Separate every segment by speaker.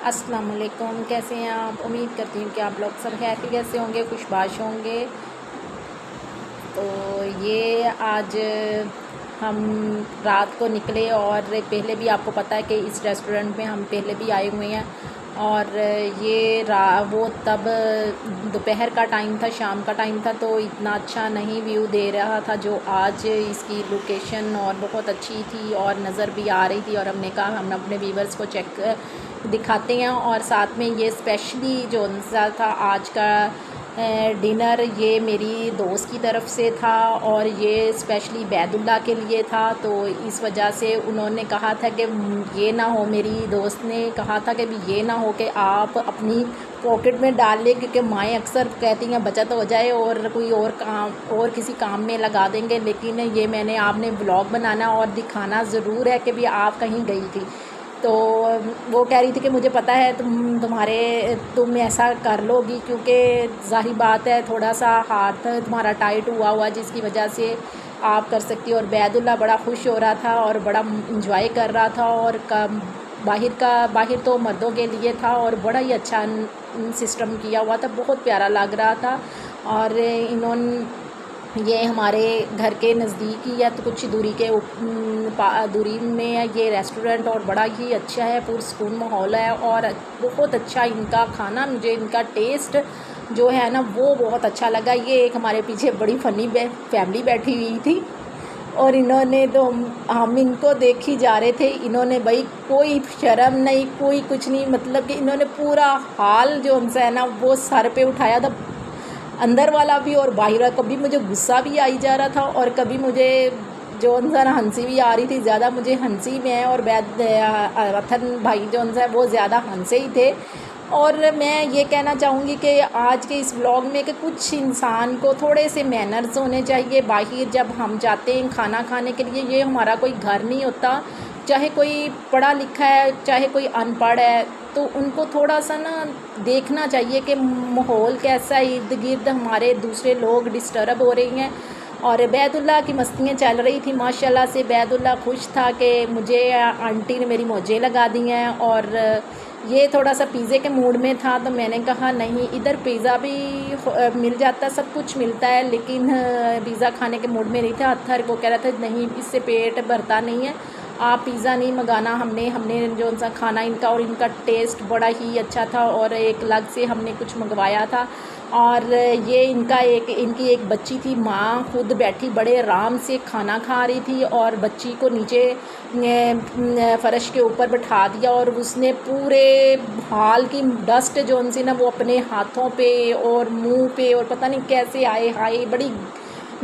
Speaker 1: अस्सलाम वालेकुम। कैसे हैं आप? उम्मीद करती हूँ कि आप लोग सब खैरियत से होंगे, खुशबाश होंगे। तो ये आज हम रात को निकले और पहले भी आपको पता है कि इस रेस्टोरेंट में हम पहले भी आए हुए हैं। और ये वो तब दोपहर का टाइम था, शाम का टाइम था, तो इतना अच्छा नहीं व्यू दे रहा था जो आज इसकी लोकेशन और बहुत अच्छी थी और नज़र भी आ रही थी। और हमने कहा हम अपने व्यूवर्स को चेक दिखाते हैं। और साथ में ये स्पेशली जो था आज का डिनर, ये मेरी दोस्त की तरफ से था और ये स्पेशली बैदुल्ला के लिए था। तो इस वजह से उन्होंने कहा था कि ये ना हो, मेरी दोस्त ने कहा था कि ये ना हो कि आप अपनी पॉकेट में डाल लें, क्योंकि माएँ अक्सर कहती हैं बचत हो जाए और कोई और काम और किसी काम में लगा देंगे। लेकिन ये मैंने आपने ब्लॉग बनाना और दिखाना ज़रूर है कि भी आप कहीं गई थी। तो वो कह रही थी कि मुझे पता है तुम ऐसा कर लोगी, क्योंकि ज़ाहिर बात है थोड़ा सा हाथ तुम्हारा टाइट हुआ जिसकी वजह से आप कर सकती हो। और बैदुल्ला बड़ा खुश हो रहा था और बड़ा इंजॉय कर रहा था। और बाहर तो मर्दों के लिए था और बड़ा ही अच्छा सिस्टम किया हुआ था, बहुत प्यारा लग रहा था। और ये हमारे घर के नज़दीक ही है, तो कुछ दूरी के दूरी में है ये रेस्टोरेंट और बड़ा ही अच्छा है, पुरसकून माहौल है और बहुत अच्छा इनका खाना, मुझे इनका टेस्ट जो है ना वो बहुत अच्छा लगा। ये एक हमारे पीछे बड़ी फ़नी फैमिली बैठी हुई थी और इन्होंने तो हम इनको देख ही जा रहे थे। इन्होंने भाई कोई शर्म नहीं, कोई कुछ नहीं, मतलब कि इन्होंने पूरा हाल जो उनसे है ना वो सर पे उठाया था, अंदर वाला भी और बाहर। कभी मुझे गुस्सा भी आई जा रहा था और कभी मुझे जो उनसे हंसी भी आ रही थी। ज़्यादा मुझे हंसी में और वतन भाई जो उनसे वो ज़्यादा हंसे ही थे। और मैं ये कहना चाहूँगी कि आज के इस व्लॉग में कि कुछ इंसान को थोड़े से मैनर्स होने चाहिए। बाहर जब हम जाते हैं खाना खाने के लिए, ये हमारा कोई घर नहीं होता, चाहे कोई पढ़ा लिखा है चाहे कोई अनपढ़ है, तो उनको थोड़ा सा ना देखना चाहिए कि माहौल कैसा है, इर्द गिर्द हमारे दूसरे लोग डिस्टर्ब हो रही हैं। और बैदुल्ला की मस्तियाँ चल रही थी माशाल्लाह से। बैदुल्ला खुश था कि मुझे आंटी ने मेरी मौजें लगा दी हैं। और ये थोड़ा सा पिज़्ज़े के मूड में था, तो मैंने कहा नहीं, इधर पिज़्ज़ा भी मिल जाता, सब कुछ मिलता है, लेकिन पिज़्ज़ा खाने के मूड में नहीं था। अत्थर को कह रहा था नहीं, इससे पेट भरता नहीं है, आप पिज़्ज़ा नहीं मंगाना। हमने जो उनका खाना इनका और इनका टेस्ट बड़ा ही अच्छा था और एक अलग से हमने कुछ मंगवाया था। और ये इनकी एक बच्ची थी, माँ खुद बैठी बड़े आराम से खाना खा रही थी और बच्ची को नीचे फ़र्श के ऊपर बैठा दिया और उसने पूरे हाल की डस्ट जो उनसे ना वो अपने हाथों पे और मुंह पे और पता नहीं कैसे आए हाय, बड़ी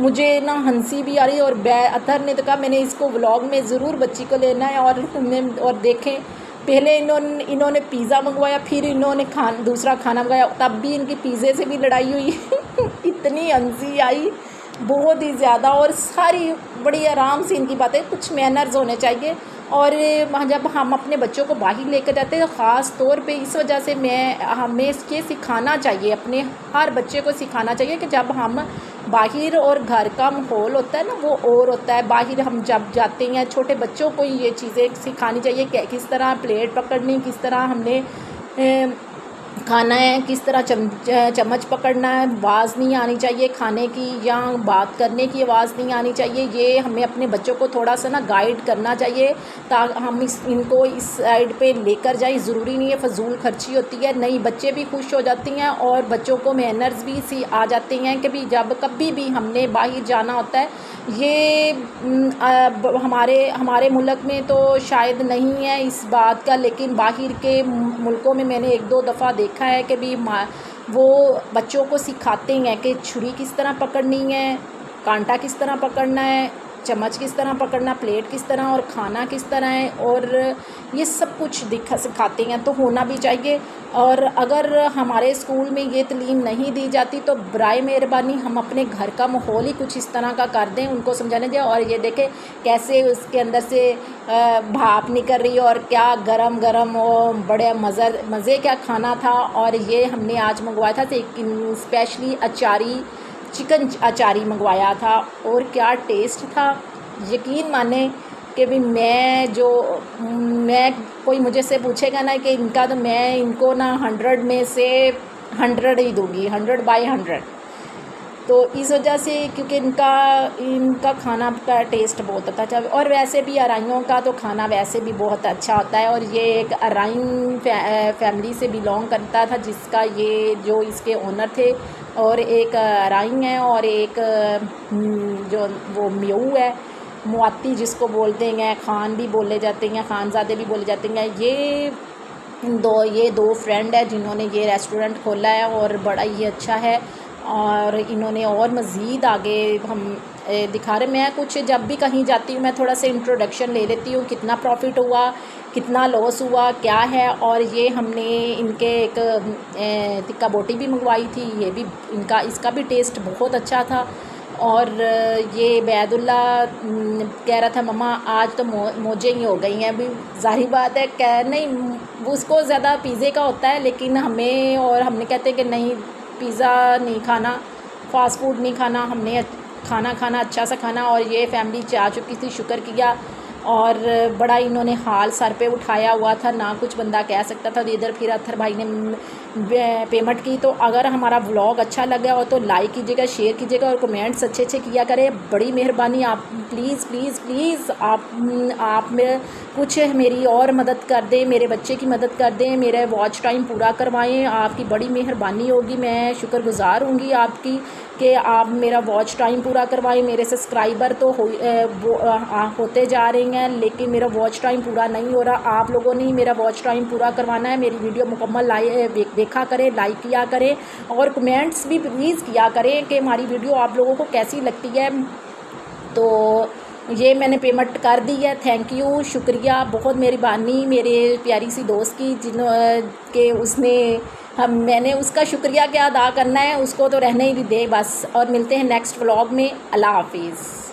Speaker 1: मुझे ना हंसी भी आ रही। और अतहर ने तो कहा मैंने इसको व्लॉग में ज़रूर बच्ची को लेना है। और देखें, पहले इन्होंने पिज़्ज़ा मंगवाया, फिर इन्होंने दूसरा खाना मंगाया, तब भी इनकी पिज़्ज़े से भी लड़ाई हुई इतनी हंसी आई बहुत ही ज़्यादा। और सारी बड़ी आराम से इनकी बातें, कुछ मैनर्स होने चाहिए। और जब हम अपने बच्चों को बाहर लेकर जाते हैं, तो ख़ास तौर पे इस वजह से हमें ये सिखाना चाहिए, अपने हर बच्चे को सिखाना चाहिए कि जब हम बाहर और घर का माहौल होता है ना वो और होता है। बाहर हम जब जाते हैं, छोटे बच्चों को ये चीज़ें सिखानी चाहिए कि किस तरह प्लेट पकड़नी, किस तरह हमने खाना है, किस तरह चम्मच पकड़ना है, आवाज़ नहीं आनी चाहिए खाने की या बात करने की आवाज़ नहीं आनी चाहिए। ये हमें अपने बच्चों को थोड़ा सा ना गाइड करना चाहिए ताकि हम इनको इस साइड पे लेकर जाएं। ज़रूरी नहीं है फजूल खर्ची होती है, नई बच्चे भी खुश हो जाती हैं और बच्चों को मैनर्स भी सी आ जाते हैं कि भी जब कभी भी हमने बाहर जाना होता है। ये हमारे मुल्क में तो शायद नहीं है इस बात का, लेकिन बाहर के मुल्कों में मैंने एक दो दफ़ा देखा है कि भी वो बच्चों को सिखाते हैं कि छुरी किस तरह पकड़नी है, कांटा किस तरह पकड़ना है, चम्मच किस तरह पकड़ना, प्लेट किस तरह और खाना किस तरह है, और ये सब कुछ सिखाते हैं, तो होना भी चाहिए। और अगर हमारे स्कूल में ये तालीम नहीं दी जाती तो बराए मेहरबानी हम अपने घर का माहौल ही कुछ इस तरह का कर दें, उनको समझाने दें। और ये देखें कैसे उसके अंदर से भाप निकल रही है और क्या गरम गरम और बड़े मज़े क्या खाना था। और ये हमने आज मंगवाया था स्पेशली चिकन अचारी मंगवाया था और क्या टेस्ट था, यकीन माने कि भी मैं कोई मुझे से पूछेगा ना कि इनका, तो मैं इनको ना 100 में से 100 ही दूँगी, 100/100। तो इस वजह से, क्योंकि इनका खाना का टेस्ट बहुत अच्छा, और वैसे भी अराइयों का तो खाना वैसे भी बहुत अच्छा होता है। और ये एक अराइन फैमिली से बिलोंग करता था, जिसका ये जो इसके ओनर थे, और एक अराइन है और एक जो वो म्यू है, मुआती जिसको बोलते हैं, खान भी बोले जाते हैं, खानज़ादे भी बोले जाते हैं। ये दो फ्रेंड है जिन्होंने ये रेस्टोरेंट खोला है और बड़ा ही अच्छा है। और इन्होंने और मज़ीद आगे हम दिखा रहे। मैं कुछ जब भी कहीं जाती हूँ मैं थोड़ा सा इंट्रोडक्शन ले लेती हूँ, कितना प्रॉफिट हुआ, कितना लॉस हुआ, क्या है। और ये हमने इनके एक टिक्का बोटी भी मंगवाई थी, ये भी इसका भी टेस्ट बहुत अच्छा था। और ये बैदुल्ला कह रहा था मम्मा आज तो मौजें ही हो गई हैं। अभी जाहिर बात है कह नहीं, उसको ज़्यादा पिज़्ज़े का होता है, लेकिन हमने कहते हैं कि नहीं, पिज़्ज़ा नहीं खाना, फ़ास्ट फूड नहीं खाना, हमने खाना अच्छा सा खाना। और ये फैमिली जा चुकी थी, शुक्र किया। और बड़ा इन्होंने हाल सर पे उठाया हुआ था, ना कुछ बंदा कह सकता था। इधर फिर अत्थर भाई ने पेमेंट की। तो अगर हमारा व्लॉग अच्छा लगा हो तो लाइक कीजिएगा, शेयर कीजिएगा और कमेंट्स अच्छे किया करें। बड़ी मेहरबानी, आप प्लीज़ आप में कुछ मेरी और मदद कर दें, मेरे बच्चे की मदद कर दें, मेरा वॉच टाइम पूरा करवाएं। आपकी बड़ी मेहरबानी होगी, मैं शुक्रगुज़ार होंगी आपकी कि आप मेरा वॉच टाइम पूरा करवाएं। मेरे सब्सक्राइबर तो होते जा रहे हैं, लेकिन मेरा वॉच टाइम पूरा नहीं हो रहा। आप लोगों ने ही मेरा वॉच टाइम पूरा करवाना है। मेरी वीडियो मुकम्मल देखा करें, लाइक किया करें और कमेंट्स भी प्लीज़ किया करें कि हमारी वीडियो आप लोगों को कैसी लगती है। तो ये मैंने पेमेंट कर दी है, थैंक यू, शुक्रिया, बहुत मेहरबानी मेरे प्यारी सी दोस्त की, के उसने मैंने उसका शुक्रिया क्या अदा करना है, उसको तो रहने ही दे बस। और मिलते हैं नेक्स्ट व्लॉग में। अल्लाह हाफिज़।